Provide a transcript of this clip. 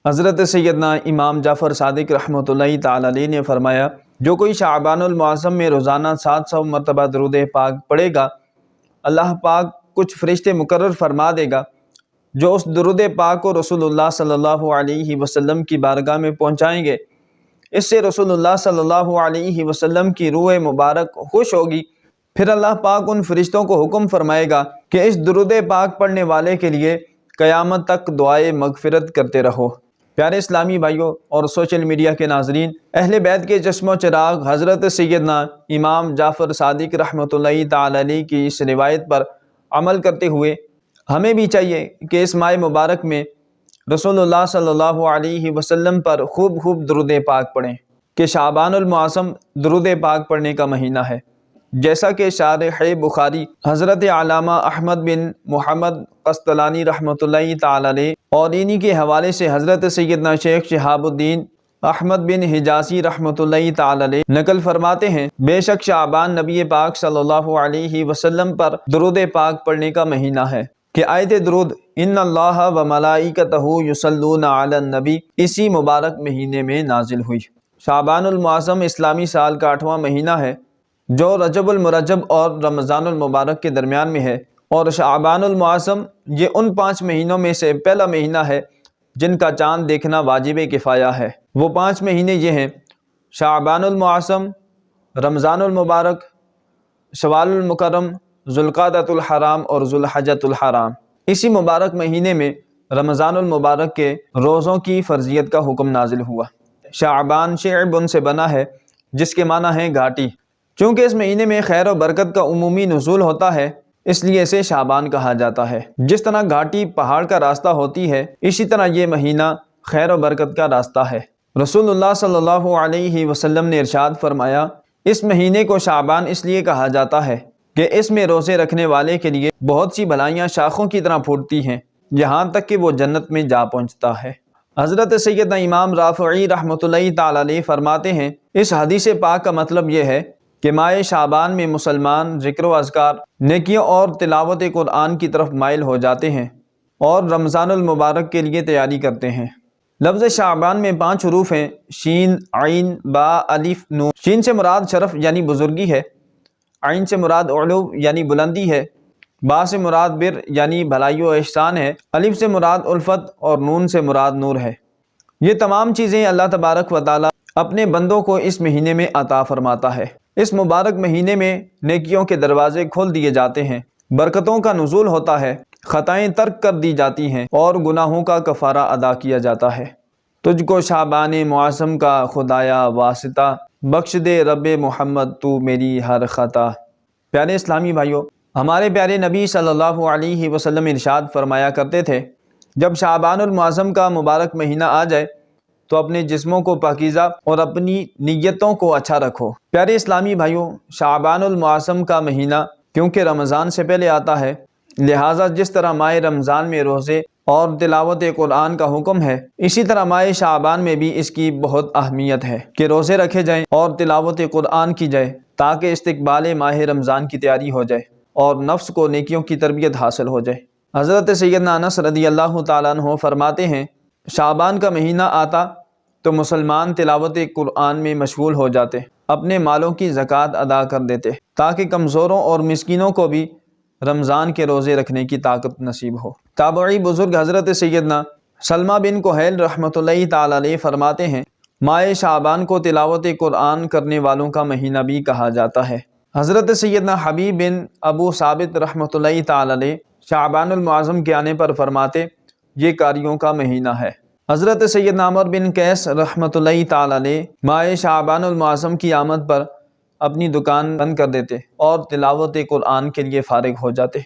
حضرت سیدنا امام جعفر صادق رحمۃ اللہ تعالی علیہ نے فرمایا، جو کوئی شعبان المعظم میں روزانہ 700 مرتبہ درود پاک پڑھے گا، اللہ پاک کچھ فرشتے مقرر فرما دے گا جو اس درود پاک کو رسول اللہ صلی اللہ علیہ وسلم کی بارگاہ میں پہنچائیں گے۔ اس سے رسول اللہ صلی اللہ علیہ وسلم کی روح مبارک خوش ہوگی۔ پھر اللہ پاک ان فرشتوں کو حکم فرمائے گا کہ اس درود پاک پڑھنے والے کے لیے قیامت تک دعائے مغفرت کرتے رہو۔ پیارے اسلامی بھائیوں اور سوشل میڈیا کے ناظرین، اہل بیت کے چشم و چراغ حضرت سیدنا امام جعفر صادق رحمۃ اللہ تعالی علیہ کی اس روایت پر عمل کرتے ہوئے ہمیں بھی چاہیے کہ اس ماہ مبارک میں رسول اللہ صلی اللہ علیہ وسلم پر خوب درود پاک پڑھیں کہ شعبان المعظم درود پاک پڑھنے کا مہینہ ہے، جیسا کہ شارح بخاری حضرت علامہ احمد بن محمد قسطلانی رحمۃ اللہ تعالی علیہ اور انہی کے حوالے سے حضرت سیدنا شیخ شہاب الدین احمد بن حجازی رحمۃ اللہ تعالی علیہ نقل فرماتے ہیں، بے شک شعبان نبی پاک صلی اللہ علیہ وسلم پر درود پاک پڑھنے کا مہینہ ہے کہ آیت درود ان اللہ و ملائکتہ یصلون علی النبی اسی مبارک مہینے میں نازل ہوئی۔ شعبان المعظم اسلامی سال کا 8واں مہینہ ہے جو رجب المرجب اور رمضان المبارک کے درمیان میں ہے، اور شعبان المعظم یہ ان 5 مہینوں میں سے پہلا مہینہ ہے جن کا چاند دیکھنا واجب کفایہ ہے۔ وہ 5 مہینے یہ ہیں: شعبان المعظم، رمضان المبارک، شوال المکرم، ذوالقعدۃ الحرام اور ذوالحجۃ الحرام۔ اسی مبارک مہینے میں رمضان المبارک کے روزوں کی فرضیت کا حکم نازل ہوا۔ شعبان شعب سے بنا ہے جس کے معنی ہے گھاٹی۔ چونکہ اس مہینے میں خیر و برکت کا عمومی نزول ہوتا ہے اس لیے اسے شعبان کہا جاتا ہے۔ جس طرح گھاٹی پہاڑ کا راستہ ہوتی ہے، اسی طرح یہ مہینہ خیر و برکت کا راستہ ہے۔ رسول اللہ صلی اللہ علیہ وسلم نے ارشاد فرمایا، اس مہینے کو شعبان اس لیے کہا جاتا ہے کہ اس میں روزے رکھنے والے کے لیے بہت سی بھلائیاں شاخوں کی طرح پھوٹتی ہیں، یہاں تک کہ وہ جنت میں جا پہنچتا ہے۔ حضرت سیدنا امام رافعی رحمۃ اللہ تعالی علیہ فرماتے ہیں، اس حدیث پاک کا مطلب یہ ہے کہ ماہ شعبان میں مسلمان ذکر و اذکار، نیکیوں اور تلاوت قرآن کی طرف مائل ہو جاتے ہیں اور رمضان المبارک کے لیے تیاری کرتے ہیں۔ لفظ شعبان میں 5 حروف ہیں: شین، عین، با، الف، نون۔ شین سے مراد شرف یعنی بزرگی ہے، عین سے مراد علو یعنی بلندی ہے، با سے مراد بر یعنی بھلائی و احسان ہے، الف سے مراد الفت اور نون سے مراد نور ہے۔ یہ تمام چیزیں اللہ تبارک و تعالی اپنے بندوں کو اس مہینے میں عطا فرماتا ہے۔ اس مبارک مہینے میں نیکیوں کے دروازے کھول دیے جاتے ہیں، برکتوں کا نزول ہوتا ہے، خطائیں ترک کر دی جاتی ہیں اور گناہوں کا کفارہ ادا کیا جاتا ہے۔ تجھ کو شعبان معظم کا خدایا واسطہ، بخش دے رب محمد تو میری ہر خطا۔ پیارے اسلامی بھائیوں، ہمارے پیارے نبی صلی اللہ علیہ وسلم ارشاد فرمایا کرتے تھے، جب شعبان المعظم کا مبارک مہینہ آ جائے تو اپنے جسموں کو پاکیزہ اور اپنی نیتوں کو اچھا رکھو۔ پیارے اسلامی بھائیوں، شعبان المعظم کا مہینہ کیونکہ رمضان سے پہلے آتا ہے، لہٰذا جس طرح ماہ رمضان میں روزے اور تلاوت قرآن کا حکم ہے، اسی طرح ماہ شعبان میں بھی اس کی بہت اہمیت ہے کہ روزے رکھے جائیں اور تلاوت قرآن کی جائے تاکہ استقبال ماہ رمضان کی تیاری ہو جائے اور نفس کو نیکیوں کی تربیت حاصل ہو جائے۔ حضرت سیدنا انس رضی اللہ تعالیٰ عنہ فرماتے ہیں، شعبان کا مہینہ آتا تو مسلمان تلاوت قرآن میں مشغول ہو جاتے، اپنے مالوں کی زکوٰۃ ادا کر دیتے تاکہ کمزوروں اور مسکینوں کو بھی رمضان کے روزے رکھنے کی طاقت نصیب ہو۔ تابعی بزرگ حضرت سیدنا سلمہ بن کہیل رحمۃ اللہ تعالی علیہ فرماتے ہیں، ماہ شعبان کو تلاوت قرآن کرنے والوں کا مہینہ بھی کہا جاتا ہے۔ حضرت سیدنا حبیب بن ابو ثابت رحمۃ اللہ تعالی علیہ شعبان المعظم کے آنے پر فرماتے، یہ قاریوں کا مہینہ ہے۔ حضرت سیدنا عمر بن قیس رحمۃ اللہ تعالی علیہ ماہ شعبان المعظم کی آمد پر اپنی دکان بند کر دیتے اور تلاوت قرآن کے لیے فارغ ہو جاتے۔